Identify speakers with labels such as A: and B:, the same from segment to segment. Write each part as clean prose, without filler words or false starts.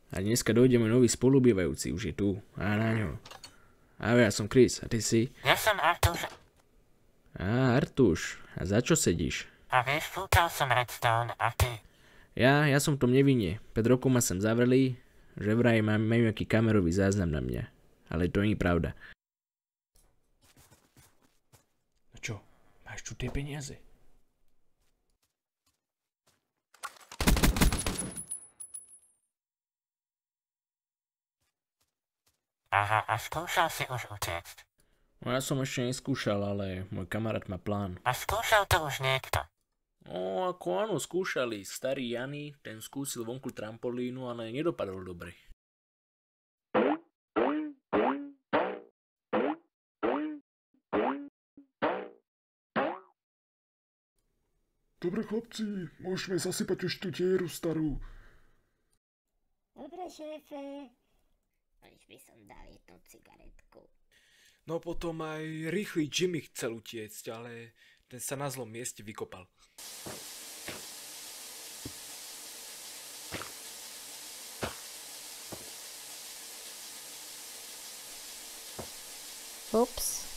A: A dneska dojde môj nový spolubývajúci, už je tu. A na ňo. Ahoj, ja som Chris, a ty si?
B: Ja som Artuš.
A: Á, Artuš, a za čo sedíš?
B: A vieš, fúkal som Redstone a ty?
A: Ja som v tom nevinne. 5 rokov ma sem zavreli, že vraj majú nejaký kamerový záznam na mňa. Ale to nie je pravda. No čo, máš tu tie peniaze?
B: Aha, a skúšal si už utiecť?
A: No ja som ešte neskúšal, ale môj kamarát má plán.
B: A skúšal to už niekto?
A: No ako áno, skúšali. Starý Jany, ten skúsil vonku trampolínu, ale nedopadol dobre.
C: Dobre chlapci, môžeme zasypať už tú dieru starú.
D: Dobre, šéfe. Už by som dal jednu cigaretku.
E: No potom aj rýchly Jimmy chcel utiecť, ale ten sa na zlom mieste vykopal.
D: Ups.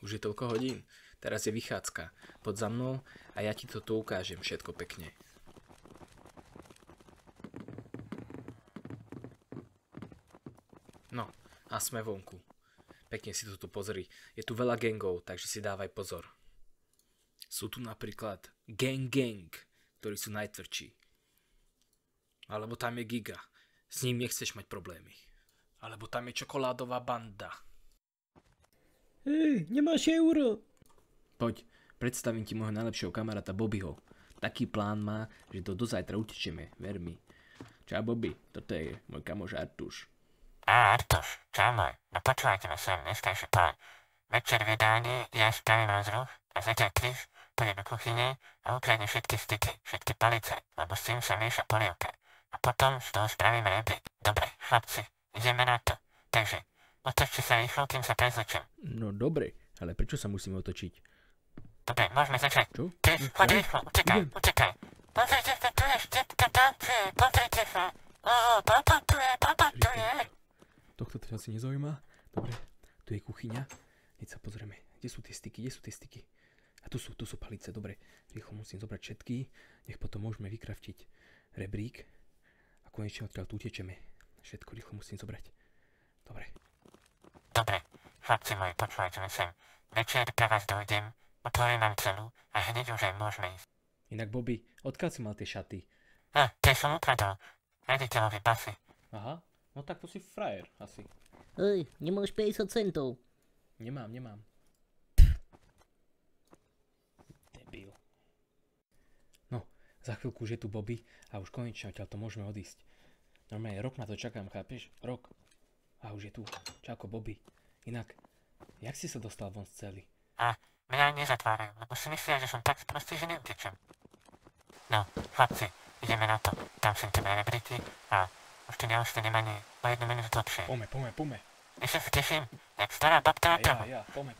A: Už je toľko hodín. Teraz je vychádzka. Poď za mnou a ja ti toto ukážem všetko pekne. No, a sme vonku. Pekne si to tu pozri. Je tu veľa gangov, takže si dávaj pozor. Sú tu napríklad gang, ktorí sú najtvrdší. Alebo tam je Giga. S ním nechceš mať problémy. Alebo tam je čokoládová banda.
F: Hej, nemáš euro?
A: Poď, predstavím ti môjho najlepšieho kamaráta Bobbyho. Taký plán má, že to do zajtra utečeme, ver mi. Čau Bobby, toto je môj kamoš Artuš.
B: Á, Artuš, čau môj. No počúvajte ma sem, dneskajší plán. Večer v jedálni ja spravím rozruch a zatiaľ Chris pôjde do kuchyne a ukradne všetky styky, všetky palice, lebo s tým sa mieša polievka. A potom z toho spravíme rebrík. Dobre, chlapci, ideme na to. Takže, otočte sa rýchlo, kým sa prezlečem.
A: No dobre, ale prečo sa musíme otočiť?
B: Dobre, môžeme začať.
A: Čo?
B: Chris, choď rýchlo, utekaj. Pozrite sa, tu je štepka tančuje, pozrite sa. Papa tu je.
A: Tohto to asi nezaujíma. Dobre, tu je kuchyňa. Hneď sa pozrieme. Kde sú tie styky? A tu sú palice, dobre. Rýchlo musím zobrať všetky. Nech potom môžeme vykraftiť rebrík. A konečne odkiaľ tu utečeme. Všetko rýchlo musím zobrať. Dobre.
B: Dobre, chlapci moji, počúvajte ma sem. Večer pre vás dojdem, otvorím vám celu a hneď už aj môžeme ísť.
A: Inak Bobby, odkiaľ si mal tie šaty?
B: Tie som ukradol. Rediteľovi basy.
A: Aha, no tak to si frajer, asi.
F: Hej, nemáš 50 centov.
A: Nemám. Debil. No, za chvíľku už je tu Bobby a už konečne odtiaľ to môžeme odísť. Normálne rok na to čakám, chápeš? Rok. A už je tu. Čauko Bobby. Inak, jak si sa dostal von z cely?
B: A mňa nezatvárajú, lebo si myslia, že som tak sprostý, že neutečem. No, chlapci, ideme na to. Dám sem tebe rebríky a už tu neostane ani o 1 minútu dlhšie.
A: Pome.
B: Ešte sa teším, jak stará babka na trhu.
A: Ja, pome.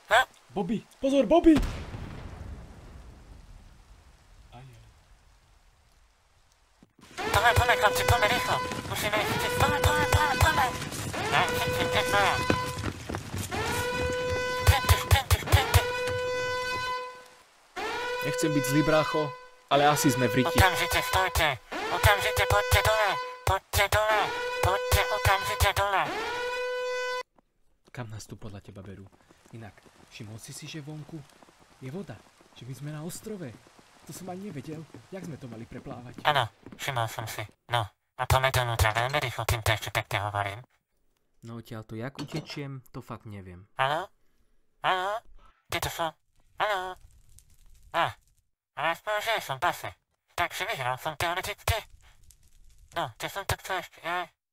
B: Ha?
A: Bobby, pozor, Bobby!
B: Pome, chlapci, pome rýchlo. Musíme ísť. Pome. Ja, chyťte svoja. Prente.
A: Nechcem byť zlý, brácho, ale asi sme v riti.
B: Okamžite stojte. Okamžite poďte dole. Poďte okamžite dole.
A: Kam nás tu podľa teba berú? Inak, všimol si, že vonku je voda. Že my sme na ostrove. To som ani nevedel. Jak sme to mali preplávať?
B: Áno, všimol som si. No, a poďme donútra veľmi rýchlo, kým to ešte pekne hovorím.
A: No odtiaľto jak utečiem, to fakt neviem.
B: Haló? Kde to som? Haló? Ale aspoň, že som v base. Takže vyhral som teoreticky. No, čo som to chcel ešte,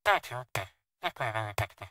B: dajte odtej. Ďakujem veľmi pekne.